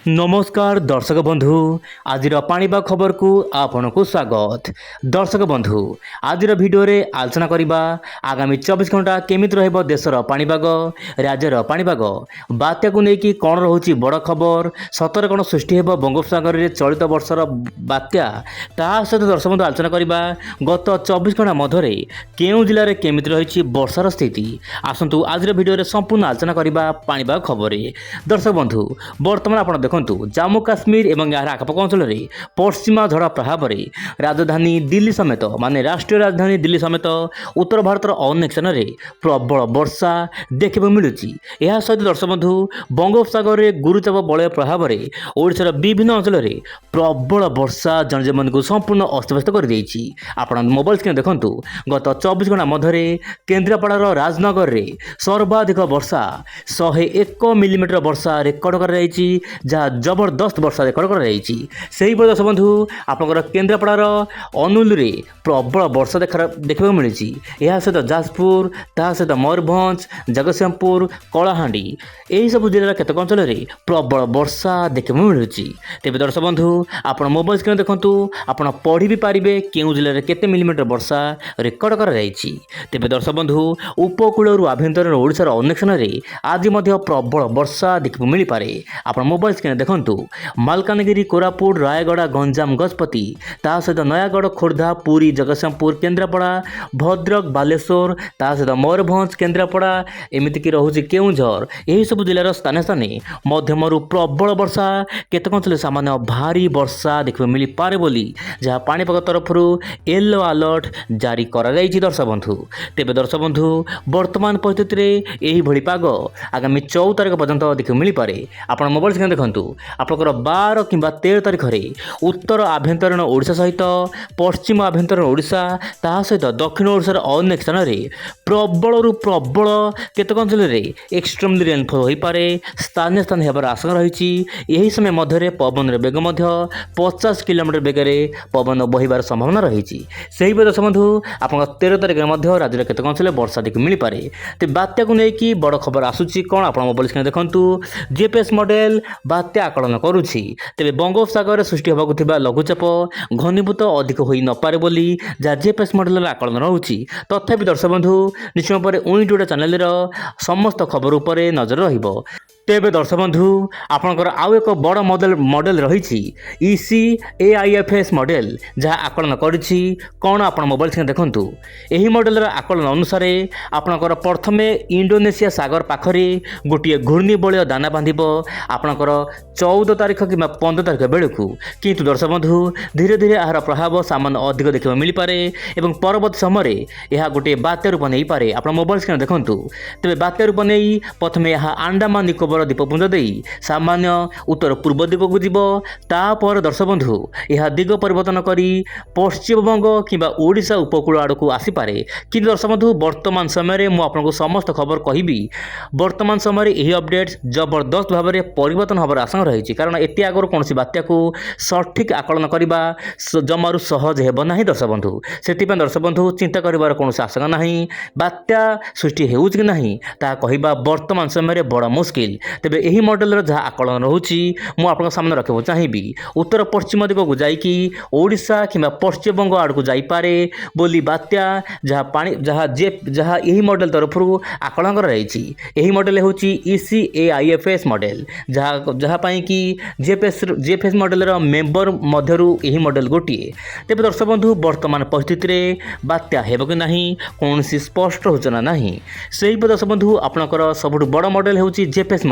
नमस्कार दर्शक बंधु आज पाणीपाग खबर को आपन को स्वागत। दर्शक बंधु आज भिडियो रे आलोचना करिबा आगामी 24 घंटा केमित रहइबो देशर पाणीपाग राज्यर पाणीपाग बात्या को लेकिन कौन रोचे बड़ खबर सतर कौन सृष्टि हेबो बंगोपसागर रे चलित वर्षर बात्या ता सहित दर्शक बंधु आलोचना करिबा गत 24 घंटा मध्य केउ जिले में केमित रही वर्षार स्थिति आसतु आज भिडियो रे संपूर्ण आलोचना करिबा पाणीपाग खबर। दर्शक बंधु वर्तमान आप देखु जम्मू काश्मीर एवं यार आखपाख अंचल में पश्चिमा झड़ प्रभाव में राजधानी दिल्ली समेत माने राष्ट्रीय राजधानी दिल्ली समेत उत्तर भारतर अनेक स्थान में प्रबल वर्षा देखा मिलूँ। यह सहित दर्शक बंधु बंगोपसागर में गुरुचाप बलय प्रभाव में ओडिशार विभिन्न अंचल में प्रबल वर्षा जनजीवन को संपूर्ण अस्तव्यस्त कर आप मोबाइल स्क्रीन देखु गत 24 घंटा मध्य केन्द्रापड़ार राजनगर में सर्वाधिक वर्षा 101 मिलीमीटर वर्षा रेकर्ड कर जहाँ जबरदस्त वर्षा रेकर्ड कर दर्शक बंधु आपंकर केन्द्रापड़ार अनुल रे प्रबल वर्षा देखा मिली। यह सहित जाजपुर ता सहित मयूरभंज जगतसिंहपुर कलाहांडी यही सब जिलार केतक अंचल में प्रबल वर्षा देखा मिलूँ। तेज दर्शक बंधु आप मोबाइल स्क्रीन देखु आप पढ़ी भी पारे केउं जिले में केते मिलीमीटर वर्षा रेकर्ड कर तेज दर्शक बंधु उपकूल आभ्यंतरीण ओडिशार अनेक स्थान में आज प्रबल वर्षा देखा मिल पारे। आप मोबाइल स्क्रीन देखु मालकानगिरी कोरापुट रायगड़ा गंजाम गजपति ता सहित नयागढ़ खोर्धा पुरी जगतसिंहपुर केन्द्रापड़ा भद्रक बालेश्वर ता सहित मयूरभंज केन्द्रापड़ा एमतीक रोचे केउंझर यही सब जिलार स्थाने स्थाने मध्यमरु प्रबल वर्षा केतक अंचल सामान्य भारी वर्षा देखा मिल पारे बोली जहाँ पाणीपाग तरफ येलो अलर्ट जारी करा जायछि। दर्शक बंधु तेज दर्शक बंधु वर्तमान परिस्थिति में यही पाग आगामी 14 तारिख पर्यंत देखा मिल पारे। आप मोबाइल स्क्रीन देखु आपंकर 12 कि 13 तारिख में उत्तर आभ्यंतरीण ओडिशा सहित पश्चिम आभ्यंतरीण ओडिशा ता सहित दक्षिण ओडिशार अनेक स्थान में प्रबल प्रबल केतक अंचल में एक्सट्रीमली रेनफॉल हो पारे स्थानीय स्थान होबार आशंका रही। यही समय मध्य पवन बेग 50 किलोमीटर बेगे पवन बहबार संभावना रही। से दर्शक बंधु आप 13 तारिख में राज्य केतक अंचल वर्षा देखा मिल पारे। तो बात्या को लेकिन बड़ खबर आसूची कौन आप मोबाइल स्क्रीन देखु जीपीएस मॉडल बात्या आकलन करुछि तेबे बंगोपसागर सृष्टि होगा लघुचाप घनीभूत अधिक हो नपे बोली जहाँ जीपीएस मॉडल आकलन रोचे। तथापि दर्शक बंधु निश्चय पर उइटोडा चैनल समस्त खबर उपर नजर रहिबो। तेबे दर्शक बंधु आपंकर आउ एक बड़ मॉडल रही ECAIFS मॉडल जहाँ आकलन करिछि कौन आप मोबाइल स्क्रीन देखु यही मॉडल आकलन अनुसार आपंकर प्रथमे इंडोनेशिया सागर पाखरे गोटे घूर्णिबलय दाना बांधिब आपंकर 14 तारिख कि 15 तारिख बेलू किंतु दर्शक बंधु धीरे धीरे यार प्रभाव सामान्य अधिक देखा मिल पारे एवं परवर्त समय यह गोटे बात्या रूप नहीं पारे। आप मोबाइल स्क्रीन देखु तेज बात्या रूप नहीं प्रथमे यह अंडमान निकोबर द्वीपपुंज दे सामान्य उत्तर पूर्व दिग को जीव तापर दर्शक बंधु यह दिग परिवर्तन कर पश्चिमबंग कि ओडिशा उपकूल आड़ को आसीपे कि दर्शक बंधु वर्तमान समय में मुझे समस्त खबर कहबी वर्तमान समय यही अपडेट जबरदस्त भाव में परिवर्तन होबार आशंका रही कारण एत आगर कौन बात्या को सठिक आकलन करने जमारू सहज हेब ना। दर्शक बंधु से दर्शक बंधु चिंता कर कौन आशंका ना बात्या सृष्टि हो कि नहीं ता कहवा वर्तमान समय बड़ मुस्किल। तेबे यही मॉडल जहाँ आकलन रोची मुझे सामने रखा चाहिए उत्तर पश्चिम दिग को जाकि ओडिशा कि पश्चिमबंग आड़ को जापे बोली बात्या जहाँ पानी जहाँ यही मॉडल तरफ आकलन कर मॉडल हूँ ECAIFS मॉडल जहाँ कि जीपीएस मॉडल मेंबर मध्यरु यही मॉडल गोटे। तेज दर्शक बंधु वर्तमान परिस्थिति में बात्या हेब कि नहीं कौन स्पष्ट सूचना ना से दर्शक बंधु आपंकर सबुठ बड़ मॉडल हूँ जीपीएस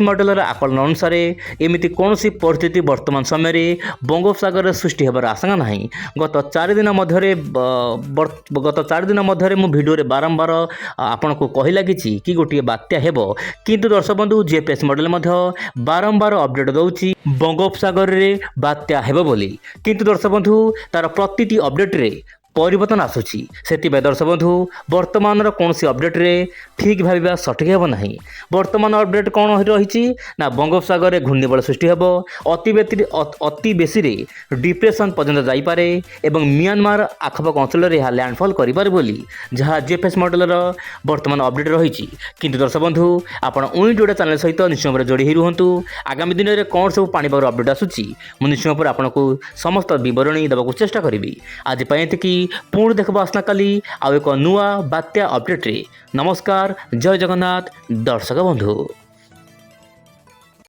मॉडल आकलन अनुसार एमती कौन परिस्थिति वर्तमान समय बंगोपसागर सृष्टि होबार आशंका ना। गत 4 दिन मध्य भिडियो बारंबार आपन को कही लगी कि गोटे बात्या हेब किंतु दर्शक बंधु जीपीएस मॉडल बारंबार अपडेट दौची बंगोपसागर रे बात्या हेब बोली किंतु दर्शक बंधु तार प्रति अपडेट रे ପରିବର୍ତ୍ତନ ଆସୁଛି। ସେଥିପାଇଁ ଦର୍ଶକ ବନ୍ଧୁ ବର୍ତ୍ତମାନର କୌଣସି ଅପଡେଟ୍ରେ ଠିକ୍ ଭାବିବା ସଠିକ୍ ହେବ ନାହିଁ। ବର୍ତ୍ତମାନ ଅପଡେଟ୍ କ'ଣ ରହିଛି ନା ବଙ୍ଗୋପସାଗରରେ ଘୂର୍ଣ୍ଣିବଳୟ ସୃଷ୍ଟି ହେବ, ଅତି ବେଶୀରେ ଡିପ୍ରେସନ୍ ପର୍ଯ୍ୟନ୍ତ ଯାଇପାରେ ଏବଂ ମିଆଁମାର ଆଖପାଖ ଅଞ୍ଚଳରେ ଏହା ଲ୍ୟାଣ୍ଡଫଲ୍ କରିପାରେ ବୋଲି ଯାହା ଜିଏଫ୍ଏସ୍ ମଡେଲର ବର୍ତ୍ତମାନ ଅପଡେଟ୍ ରହିଛି। କିନ୍ତୁ ଦର୍ଶକ ବନ୍ଧୁ ଆପଣ ୱିଣ୍ଡ ଓଡ଼ିଆ ଚ୍ୟାନେଲ ସହିତ ନିଶ୍ଚୟ ଭାବରେ ଯୋଡ଼ି ହୋଇ ରୁହନ୍ତୁ। ଆଗାମୀ ଦିନରେ କ'ଣ ସବୁ ପାଣିପାଗର ଅପଡେଟ୍ ଆସୁଛି ମୁଁ ନିଶ୍ଚୟ ଭାବରେ ଆପଣଙ୍କୁ ସମସ୍ତ ବିବରଣୀ ଦେବାକୁ ଚେଷ୍ଟା କରିବି। ଆଜି ପାଇଁ ଏତିକି, ପୁଣି ଦେଖିବା ଆସନ୍ତାକାଲି ଆଉ ଏକ ନୂଆ ବାତ୍ୟା ଅପଡେଟ୍ରେ। ନମସ୍କାର, ଜୟ ଜଗନ୍ନାଥ ଦର୍ଶକ ବନ୍ଧୁ।